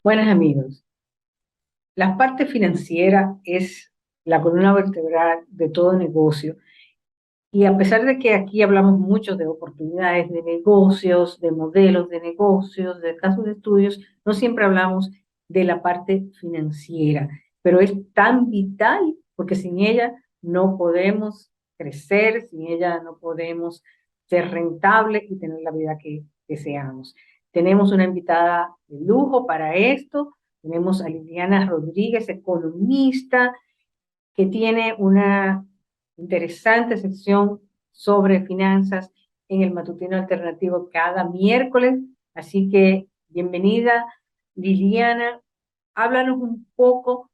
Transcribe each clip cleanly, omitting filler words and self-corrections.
Buenas amigos, la parte financiera es la columna vertebral de todo negocio y a pesar de que aquí hablamos mucho de oportunidades de negocios, de modelos de negocios, de casos de estudios, no siempre hablamos de la parte financiera, pero es tan vital porque sin ella no podemos crecer, sin ella no podemos ser rentables y tener la vida que deseamos. Tenemos una invitada de lujo para esto. Tenemos a Liliana Rodríguez, economista, que tiene una interesante sección sobre finanzas en el Matutino Alternativo cada miércoles. Así que bienvenida, Liliana. Háblanos un poco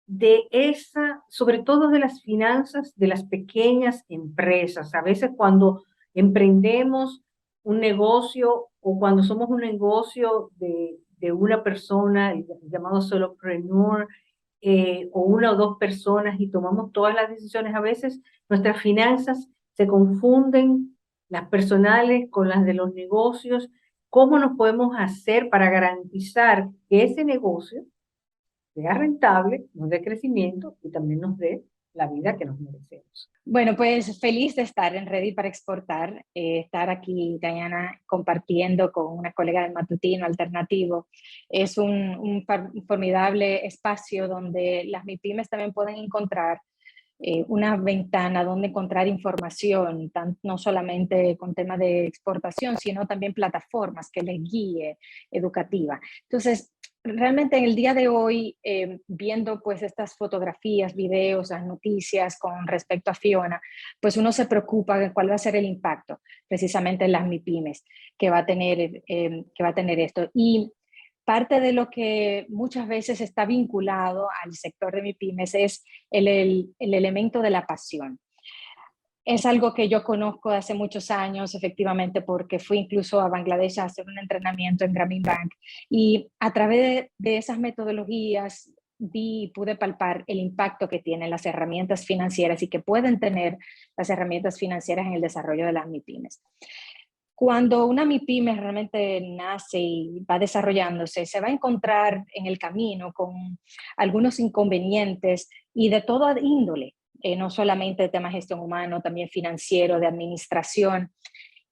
de esa, sobre todo de las finanzas de las pequeñas empresas. A veces cuando emprendemos un negocio o cuando somos un negocio de una persona, el llamado solopreneur, o una o dos personas y tomamos todas las decisiones, a veces nuestras finanzas se confunden, las personales con las de los negocios. ¿Cómo nos podemos hacer para garantizar que ese negocio sea rentable, nos dé crecimiento y también nos dé la vida que nos merecemos? Bueno, pues feliz de estar en Ready para Exportar, estar aquí, Diana, compartiendo con una colega del Matutino Alternativo. Es un formidable espacio donde las MIPYMES también pueden encontrar una ventana donde encontrar información, no solamente con temas de exportación, sino también plataformas que les guíe educativa. Entonces, realmente en el día de hoy, viendo pues estas fotografías, videos, las noticias con respecto a Fiona, pues uno se preocupa de cuál va a ser el impacto precisamente en las MIPYMES que va a tener esto. Y parte de lo que muchas veces está vinculado al sector de MIPYMES es el elemento de la pasión. Es algo que yo conozco de hace muchos años, efectivamente, porque fui incluso a Bangladesh a hacer un entrenamiento en Grameen Bank y a través de esas metodologías vi y pude palpar el impacto que tienen las herramientas financieras y que pueden tener las herramientas financieras en el desarrollo de las MIPYMES. Cuando una MIPYME realmente nace y va desarrollándose, se va a encontrar en el camino con algunos inconvenientes y de toda índole, no solamente de tema de gestión humana, también financiero, de administración.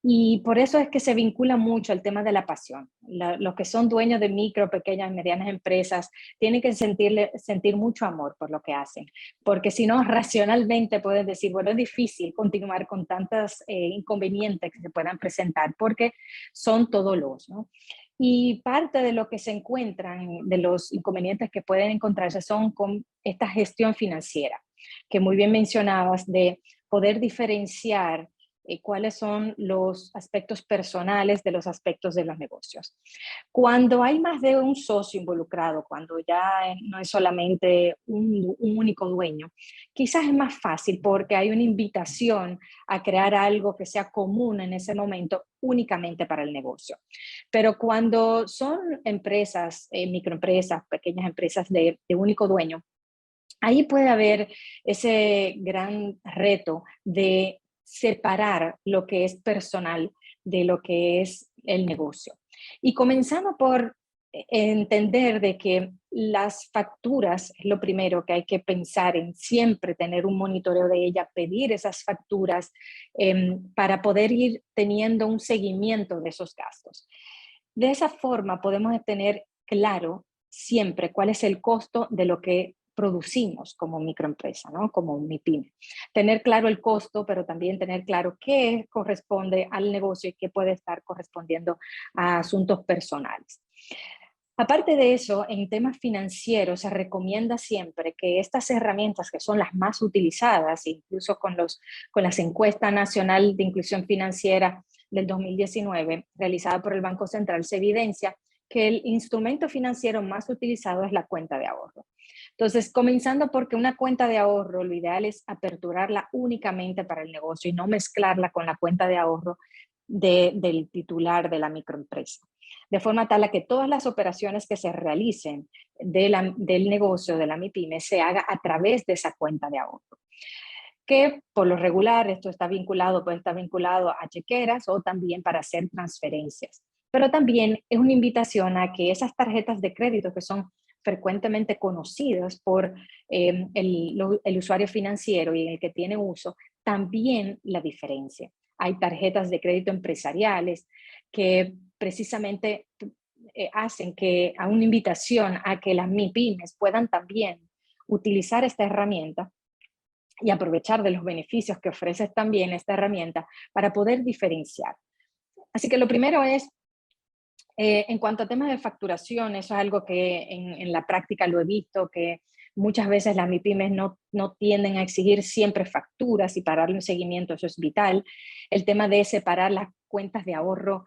Y por eso es que se vincula mucho al tema de la pasión. Los que son dueños de micro, pequeñas, medianas empresas tienen que sentir mucho amor por lo que hacen, porque si no, racionalmente pueden decir, bueno, es difícil continuar con tantos inconvenientes que se puedan presentar, porque son todos los, ¿no? Y parte de lo que se encuentran, de los inconvenientes que pueden encontrarse son con esta gestión financiera, que muy bien mencionabas, de poder diferenciar cuáles son los aspectos personales de los aspectos de los negocios. Cuando hay más de un socio involucrado, cuando ya no es solamente un único dueño, quizás es más fácil porque hay una invitación a crear algo que sea común en ese momento únicamente para el negocio. Pero cuando son empresas, microempresas, pequeñas empresas de único dueño, ahí puede haber ese gran reto de separar lo que es personal de lo que es el negocio. Y comenzando por entender de que las facturas es lo primero que hay que pensar en, siempre tener un monitoreo de ella, pedir esas facturas para poder ir teniendo un seguimiento de esos gastos. De esa forma podemos tener claro siempre cuál es el costo de lo que producimos como microempresa, ¿no? Como MIPYME. Tener claro el costo, pero también tener claro qué corresponde al negocio y qué puede estar correspondiendo a asuntos personales. Aparte de eso, en temas financieros se recomienda siempre que estas herramientas que son las más utilizadas, incluso con las encuestas nacional de inclusión financiera del 2019, realizada por el Banco Central, se evidencia que el instrumento financiero más utilizado es la cuenta de ahorro. Entonces, comenzando porque una cuenta de ahorro, lo ideal es aperturarla únicamente para el negocio y no mezclarla con la cuenta de ahorro del titular de la microempresa, de forma tal a que todas las operaciones que se realicen del negocio de la MIPYME se haga a través de esa cuenta de ahorro. que por lo regular esto está vinculado, puede estar vinculado a chequeras o también para hacer transferencias. Pero también es una invitación a que esas tarjetas de crédito que son frecuentemente conocidas por el usuario financiero y el que tiene uso, también la diferencia. Hay tarjetas de crédito empresariales que precisamente hacen que a una invitación a que las MIPYMES puedan también utilizar esta herramienta y aprovechar de los beneficios que ofrece también esta herramienta para poder diferenciar. Así que lo primero es, en cuanto a temas de facturación, eso es algo que en la práctica lo he visto, que muchas veces las MIPYMES no tienden a exigir siempre facturas y para darle un seguimiento, eso es vital. El tema de separar las cuentas de ahorro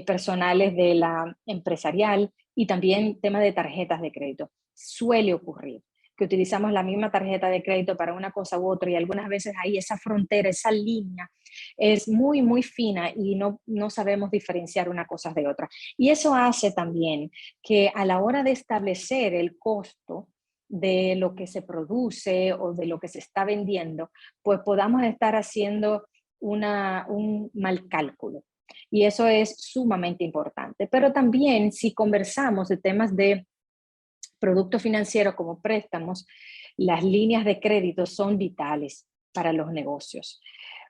personales de la empresarial y también tema de tarjetas de crédito. Suele ocurrir que utilizamos la misma tarjeta de crédito para una cosa u otra y algunas veces ahí esa frontera, esa línea es muy, muy fina y no sabemos diferenciar una cosa de otra. Y eso hace también que a la hora de establecer el costo de lo que se produce o de lo que se está vendiendo, pues podamos estar haciendo un mal cálculo. Y eso es sumamente importante. Pero también si conversamos de temas de productos financieros como préstamos, las líneas de crédito son vitales para los negocios.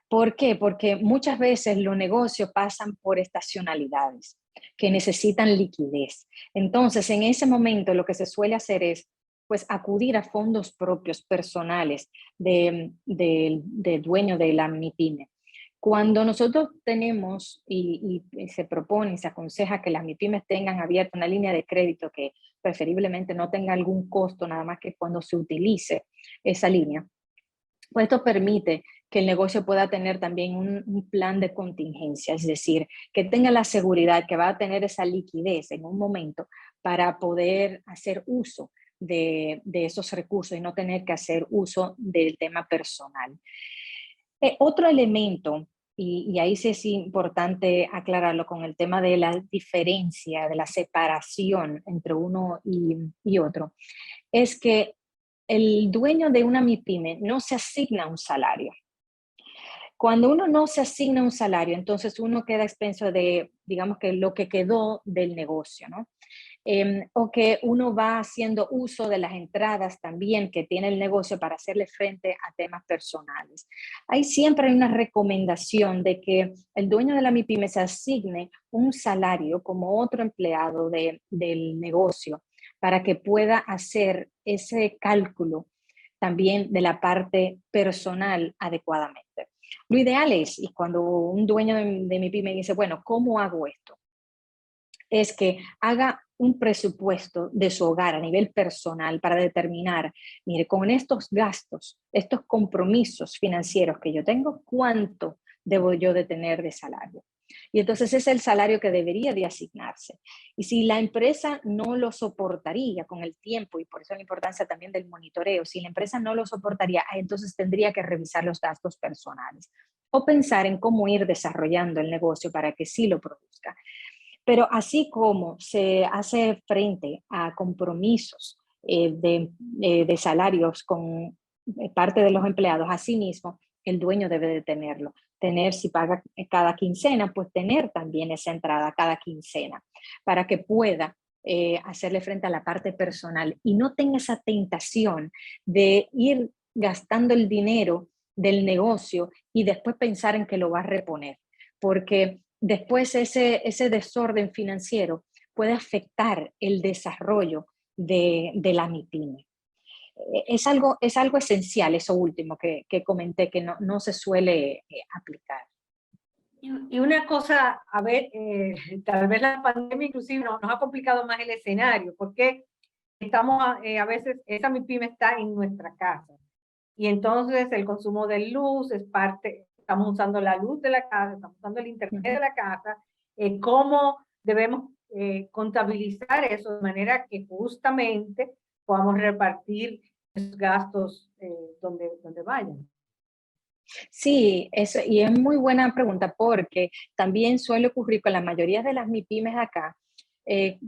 ¿Por qué? Porque muchas veces los negocios pasan por estacionalidades que necesitan liquidez. Entonces, en ese momento lo que se suele hacer es pues acudir a fondos propios personales de dueño de la MIPYME. Cuando nosotros tenemos y se propone y se aconseja que las MIPYMES tengan abierta una línea de crédito que preferiblemente no tenga algún costo, nada más que cuando se utilice esa línea, pues esto permite que el negocio pueda tener también un plan de contingencia, es decir, que tenga la seguridad que va a tener esa liquidez en un momento para poder hacer uso de esos recursos y no tener que hacer uso del tema personal. Otro elemento, y ahí sí es importante aclararlo con el tema de la diferencia, de la separación entre uno y otro, es que el dueño de una MIPYME no se asigna un salario. Cuando uno no se asigna un salario, entonces uno queda a expenso de, digamos que lo que quedó del negocio, ¿no? O que uno va haciendo uso de las entradas también que tiene el negocio para hacerle frente a temas personales. Hay siempre una recomendación de que el dueño de la MIPYME se asigne un salario como otro empleado del negocio para que pueda hacer ese cálculo también de la parte personal adecuadamente. Lo ideal es, y cuando un dueño de MIPYME dice, bueno, ¿cómo hago esto? Es que haga un presupuesto de su hogar a nivel personal para determinar, mire, con estos gastos, estos compromisos financieros que yo tengo, ¿cuánto debo yo de tener de salario? Y entonces ese es el salario que debería de asignarse. Y si la empresa no lo soportaría con el tiempo, y por eso la importancia también del monitoreo, si la empresa no lo soportaría, entonces tendría que revisar los gastos personales o pensar en cómo ir desarrollando el negocio para que sí lo produzca. Pero así como se hace frente a compromisos de salarios con parte de los empleados, asimismo, el dueño debe de tenerlo. Tener, si paga cada quincena, pues tener también esa entrada cada quincena para que pueda hacerle frente a la parte personal y no tenga esa tentación de ir gastando el dinero del negocio y después pensar en que lo va a reponer. Porque después ese desorden financiero puede afectar el desarrollo de la MIPYME. Es algo esencial, eso último que comenté, que no se suele aplicar. Y una cosa, a ver, tal vez la pandemia inclusive nos ha complicado más el escenario, porque estamos a veces, esa MIPYME está en nuestra casa. Y entonces el consumo de luz es parte, estamos usando la luz de la casa, estamos usando el internet de la casa, cómo debemos contabilizar eso de manera que justamente podamos repartir esos gastos donde vayan. Sí, eso, y es muy buena pregunta porque también suele ocurrir con la mayoría de las MIPYMES acá.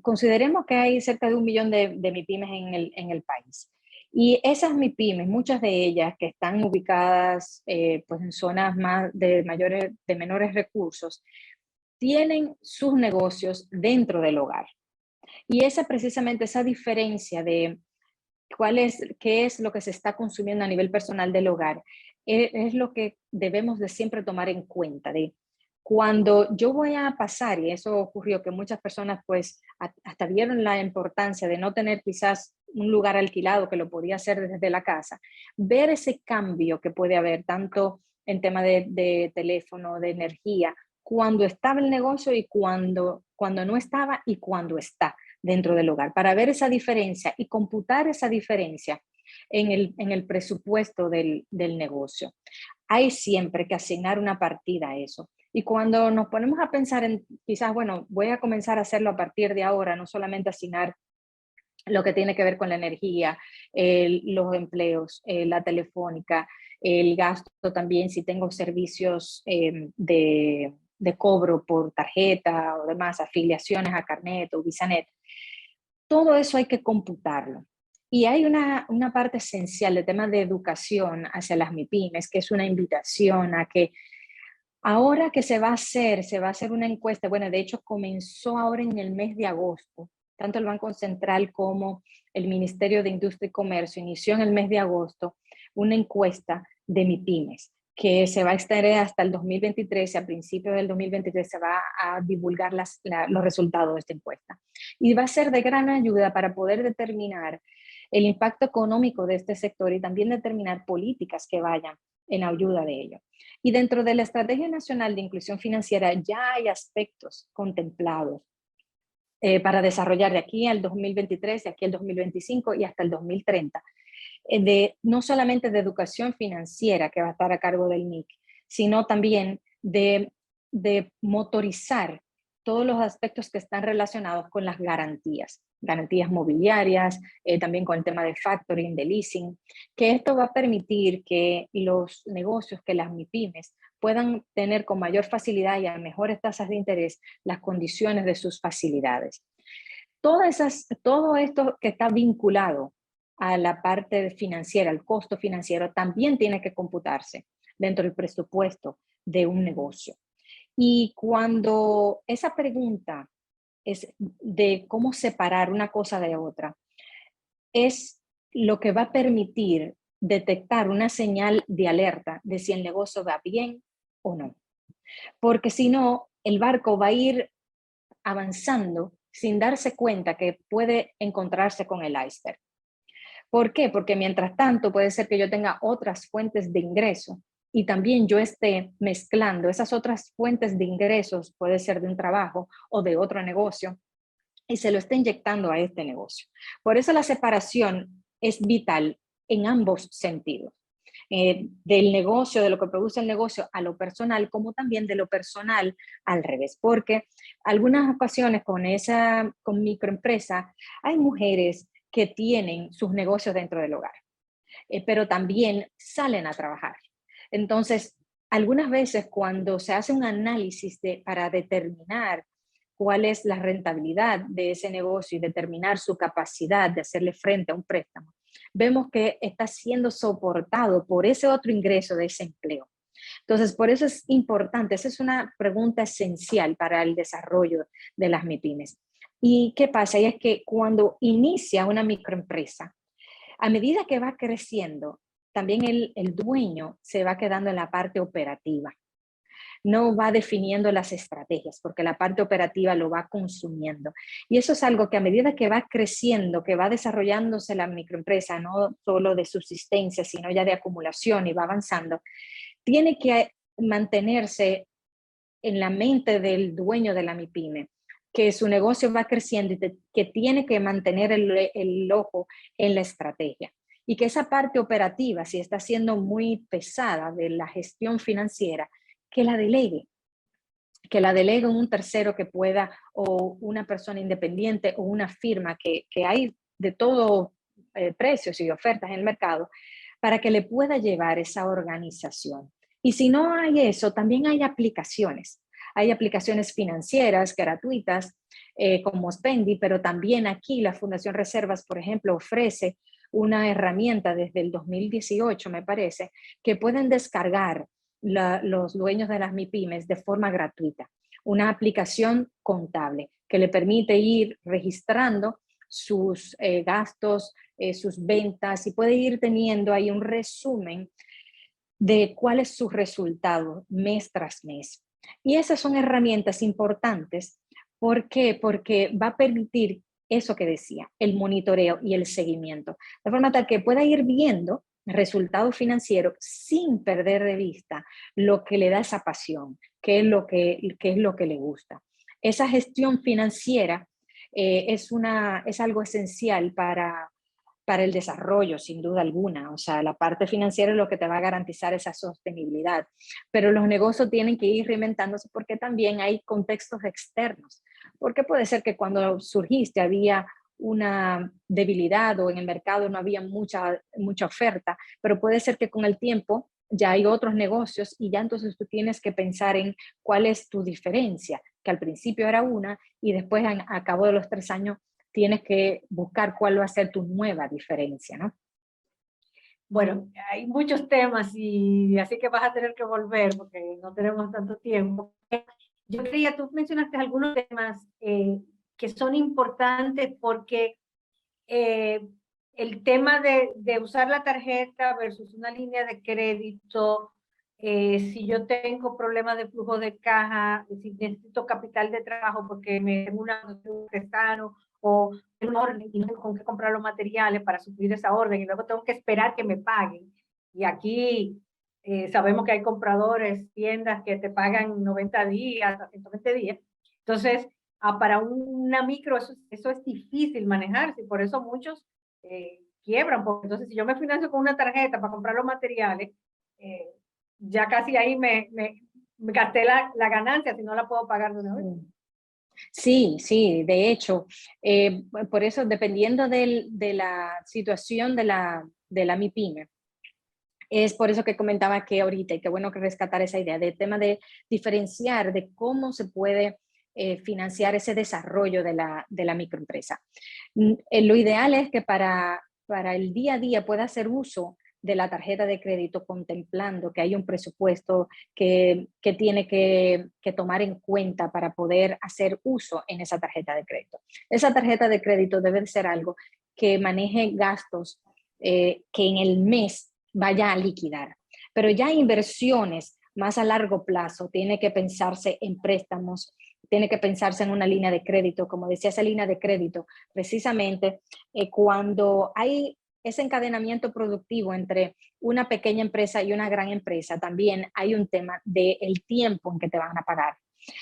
Consideremos que hay cerca de 1 millón de MIPYMES en el país. Y esas MIPYMES, muchas de ellas que están ubicadas pues en zonas más de menores recursos, tienen sus negocios dentro del hogar. Y esa precisamente esa diferencia de qué es lo que se está consumiendo a nivel personal del hogar, es lo que debemos de siempre tomar en cuenta, de cuando yo voy a pasar, y eso ocurrió, que muchas personas pues hasta vieron la importancia de no tener quizás un lugar alquilado que lo podía hacer desde la casa, ver ese cambio que puede haber tanto en tema de teléfono, de energía, cuando estaba el negocio y cuando no estaba y cuando está dentro del hogar, para ver esa diferencia y computar esa diferencia en el presupuesto del negocio. Hay siempre que asignar una partida a eso. Y cuando nos ponemos a pensar en quizás, bueno, voy a comenzar a hacerlo a partir de ahora, no solamente asignar lo que tiene que ver con la energía, los empleos, la telefónica, el gasto también si tengo servicios de cobro por tarjeta o demás, afiliaciones a Carnet o Visanet. Todo eso hay que computarlo. Y hay una parte esencial de temas de educación hacia las MIPYMES, que es una invitación a que ahora que se va a hacer una encuesta, bueno, de hecho comenzó ahora en el mes de agosto, tanto el Banco Central como el Ministerio de Industria y Comercio inició en el mes de agosto una encuesta de MIPYMES que se va a extender hasta el 2023 y a principios del 2023 se va a divulgar los resultados de esta encuesta. Y va a ser de gran ayuda para poder determinar el impacto económico de este sector y también determinar políticas que vayan en ayuda de ello. Y dentro de la Estrategia Nacional de Inclusión Financiera ya hay aspectos contemplados para desarrollar de aquí al 2023, de aquí al 2025 y hasta el 2030, no solamente de educación financiera que va a estar a cargo del MIC, sino también de motorizar todos los aspectos que están relacionados con las garantías mobiliarias, también con el tema de factoring, de leasing, que esto va a permitir que los negocios, que las MIPYMES puedan tener con mayor facilidad y a mejores tasas de interés las condiciones de sus facilidades. Todo esto que está vinculado a la parte financiera, al costo financiero, también tiene que computarse dentro del presupuesto de un negocio. Y cuando esa pregunta es de cómo separar una cosa de otra, es lo que va a permitir detectar una señal de alerta de si el negocio va bien o no. Porque si no, el barco va a ir avanzando sin darse cuenta que puede encontrarse con el iceberg. ¿Por qué? Porque mientras tanto puede ser que yo tenga otras fuentes de ingreso y también yo esté mezclando esas otras fuentes de ingresos, puede ser de un trabajo o de otro negocio, y se lo esté inyectando a este negocio. Por eso la separación es vital en ambos sentidos. Del negocio, de lo que produce el negocio a lo personal, como también de lo personal al revés, porque algunas ocasiones con microempresa hay mujeres que tienen sus negocios dentro del hogar, pero también salen a trabajar. Entonces, algunas veces cuando se hace un análisis para determinar cuál es la rentabilidad de ese negocio y determinar su capacidad de hacerle frente a un préstamo, vemos que está siendo soportado por ese otro ingreso de ese empleo. Entonces, por eso es importante, esa es una pregunta esencial para el desarrollo de las MIPYMES. ¿Y qué pasa? Y es que cuando inicia una microempresa, a medida que va creciendo, también el dueño se va quedando en la parte operativa. No va definiendo las estrategias, porque la parte operativa lo va consumiendo. Y eso es algo que a medida que va creciendo, que va desarrollándose la microempresa, no solo de subsistencia, sino ya de acumulación y va avanzando, tiene que mantenerse en la mente del dueño de la MIPYME, que su negocio va creciendo y que tiene que mantener el ojo en la estrategia. Y que esa parte operativa, si está siendo muy pesada de la gestión financiera, que la delegue, en un tercero que pueda, o una persona independiente o una firma, que hay de todo precios y ofertas en el mercado, para que le pueda llevar esa organización. Y si no hay eso, también hay aplicaciones. Hay aplicaciones financieras gratuitas como Spendi, pero también aquí la Fundación Reservas, por ejemplo, ofrece una herramienta desde el 2018, me parece, que pueden descargar los dueños de las MIPYMES de forma gratuita. Una aplicación contable que le permite ir registrando sus gastos, sus ventas, y puede ir teniendo ahí un resumen de cuál es su resultado mes tras mes. Y esas son herramientas importantes. ¿Por qué? Porque va a permitir eso que decía, el monitoreo y el seguimiento, de forma tal que pueda ir viendo resultados financieros sin perder de vista lo que le da esa pasión, qué es lo que le gusta. Esa gestión financiera es algo esencial para el desarrollo, sin duda alguna. O sea, la parte financiera es lo que te va a garantizar esa sostenibilidad. Pero los negocios tienen que ir reinventándose porque también hay contextos externos. Porque puede ser que cuando surgiste había una debilidad o en el mercado no había mucha oferta, pero puede ser que con el tiempo ya hay otros negocios y ya entonces tú tienes que pensar en cuál es tu diferencia, que al principio era una y después a cabo de los 3 años tienes que buscar cuál va a ser tu nueva diferencia, ¿no? Bueno, hay muchos temas y así que vas a tener que volver porque no tenemos tanto tiempo. Yo creía, tú mencionaste algunos temas que son importantes porque eh, el tema de usar la tarjeta versus una línea de crédito, si yo tengo problemas de flujo de caja, si necesito capital de trabajo porque me tengo un prestano o una orden y no tengo con qué comprar los materiales para suplir esa orden y luego tengo que esperar que me paguen. Y aquí sabemos que hay compradores, tiendas que te pagan 90 días, a 120 días. Entonces, para una micro eso es difícil manejarse y por eso muchos quiebran. Porque entonces, si yo me financio con una tarjeta para comprar los materiales, eh, ya casi ahí me gasté la ganancia si no la puedo pagar de una vez. Sí, sí, de hecho, por eso dependiendo de la situación de la MIPYME, es por eso que comentaba que ahorita, y qué bueno que rescatar esa idea del tema de diferenciar de cómo se puede financiar ese desarrollo de la microempresa. Lo ideal es que para el día a día pueda hacer uso de la tarjeta de crédito contemplando que hay un presupuesto que tiene que tomar en cuenta para poder hacer uso en esa tarjeta de crédito. Esa tarjeta de crédito debe ser algo que maneje gastos que en el mes vaya a liquidar. Pero ya inversiones más a largo plazo, tiene que pensarse en préstamos, tiene que pensarse en una línea de crédito, como decía, esa línea de crédito, precisamente cuando hay ese encadenamiento productivo entre una pequeña empresa y una gran empresa, también hay un tema del tiempo en que te van a pagar.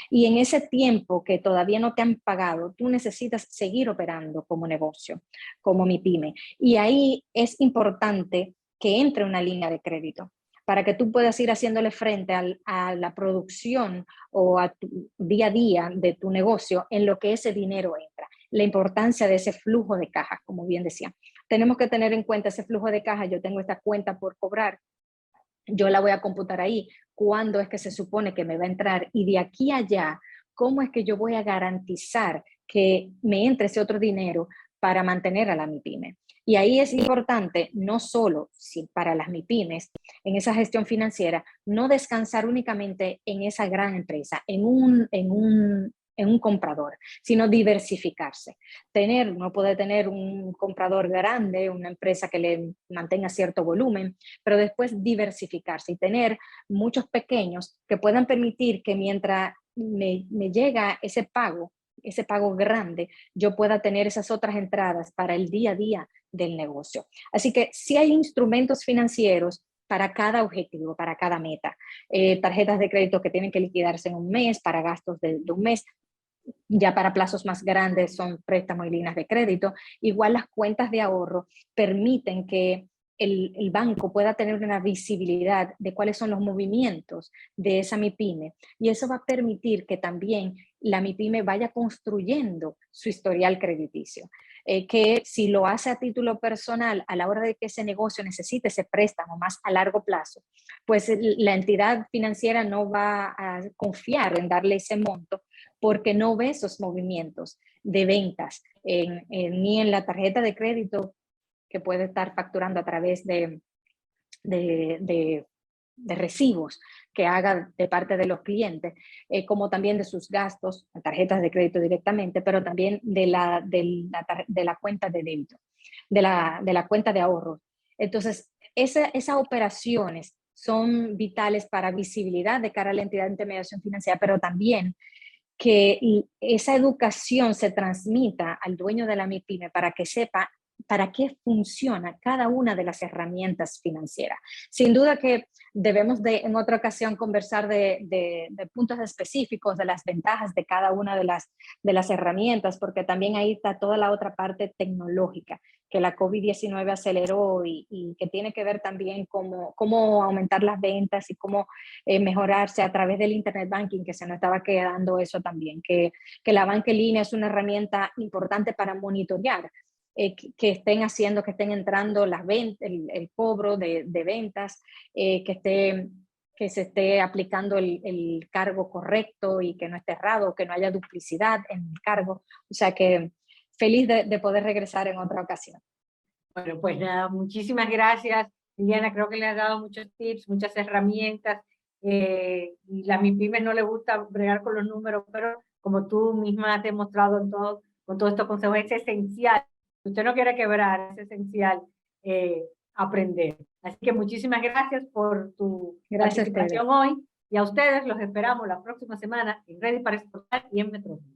Y en ese tiempo que todavía no te han pagado, tú necesitas seguir operando como negocio, como MIPYME. Y ahí es importante que entre una línea de crédito para que tú puedas ir haciéndole frente a la producción o a tu día a día de tu negocio en lo que ese dinero entra. La importancia de ese flujo de caja, como bien decía. Tenemos que tener en cuenta ese flujo de caja. Yo tengo esta cuenta por cobrar, yo la voy a computar ahí, cuándo es que se supone que me va a entrar y de aquí a allá, cómo es que yo voy a garantizar que me entre ese otro dinero para mantener a la MIPYME. Y ahí es importante, no solo para las MIPYMEs, en esa gestión financiera, no descansar únicamente en esa gran empresa, en un comprador, sino diversificarse. No puede tener un comprador grande, una empresa que le mantenga cierto volumen, pero después diversificarse y tener muchos pequeños que puedan permitir que mientras me llega ese pago grande, yo pueda tener esas otras entradas para el día a día del negocio. Así que sí hay instrumentos financieros para cada objetivo, para cada meta. Tarjetas de crédito que tienen que liquidarse en un mes para gastos de un mes. Ya para plazos más grandes son préstamos y líneas de crédito. Igual las cuentas de ahorro permiten que el banco pueda tener una visibilidad de cuáles son los movimientos de esa MIPYME y eso va a permitir que también la MIPYME vaya construyendo su historial crediticio. Que si lo hace a título personal, a la hora de que ese negocio necesite ese préstamo más a largo plazo, pues la entidad financiera no va a confiar en darle ese monto porque no ve esos movimientos de ventas ni en la tarjeta de crédito que puede estar facturando a través de recibos que haga de parte de los clientes, como también de sus gastos, tarjetas de crédito directamente, pero también de la cuenta de débito, de la cuenta de ahorro. Entonces, esas operaciones son vitales para visibilidad de cara a la entidad de intermediación financiera, pero también que esa educación se transmita al dueño de la MIPYME para que sepa para qué funciona cada una de las herramientas financieras. Sin duda que debemos en otra ocasión conversar de puntos específicos, de las ventajas de cada una de las herramientas, porque también ahí está toda la otra parte tecnológica que la COVID-19 aceleró y que tiene que ver también cómo aumentar las ventas y cómo mejorarse a través del Internet Banking, que se nos estaba quedando eso también, que la banca en línea es una herramienta importante para monitorear que estén haciendo, que estén entrando las ventas, el cobro de ventas, que se esté aplicando el cargo correcto y que no esté errado, que no haya duplicidad en el cargo. O sea que feliz de poder regresar en otra ocasión. Bueno, pues nada, muchísimas gracias, Liliana. Creo que le has dado muchos tips, muchas herramientas. Y la MIPYME no le gusta bregar con los números, pero como tú misma has demostrado con todos estos consejos, es esencial. Si usted no quiere quebrar, es esencial aprender. Así que muchísimas gracias por tu Gracias, participación hoy. Y a ustedes los esperamos la próxima semana en Ready para Exportar y en Metrópolis.